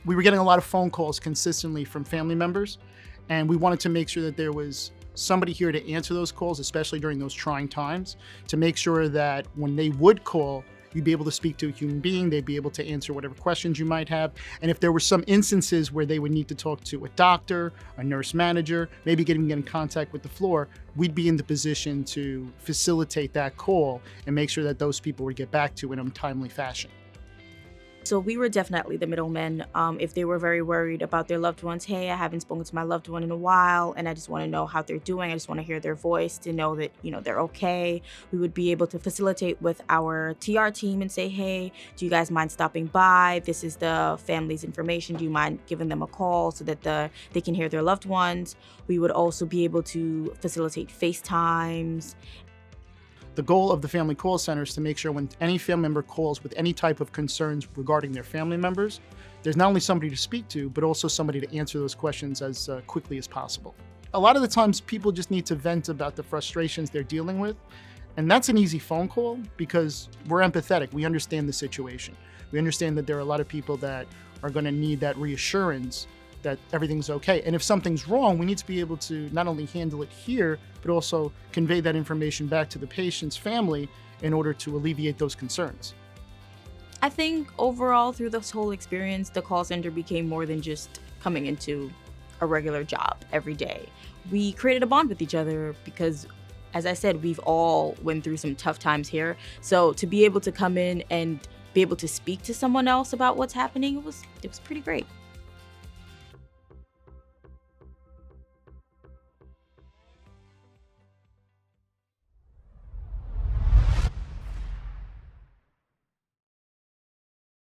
We were getting a lot of phone calls consistently from family members, and we wanted to make sure that there was somebody here to answer those calls, especially during those trying times, to make sure that when they would call, you'd be able to speak to a human being, they'd be able to answer whatever questions you might have. And if there were some instances where they would need to talk to a doctor, a nurse manager, maybe get in contact with the floor, we'd be in the position to facilitate that call and make sure that those people would get back to in a timely fashion. So we were definitely the middlemen. If they were very worried about their loved ones, hey, I haven't spoken to my loved one in a while, and I just want to know how they're doing. I just want to hear their voice to know that they're okay. We would be able to facilitate with our TR team and say, hey, do you guys mind stopping by? This is the family's information. Do you mind giving them a call so that they can hear their loved ones? We would also be able to facilitate FaceTimes. The goal of the family call center is to make sure when any family member calls with any type of concerns regarding their family members, there's not only somebody to speak to, but also somebody to answer those questions as quickly as possible. A lot of the times people just need to vent about the frustrations they're dealing with. And that's an easy phone call because we're empathetic. We understand the situation. We understand that there are a lot of people that are going to need that reassurance that everything's okay. And if something's wrong, we need to be able to not only handle it here, but also convey that information back to the patient's family in order to alleviate those concerns. I think overall, through this whole experience, the call center became more than just coming into a regular job every day. We created a bond with each other because, as I said, we've all went through some tough times here. So to be able to come in and be able to speak to someone else about what's happening, it was pretty great.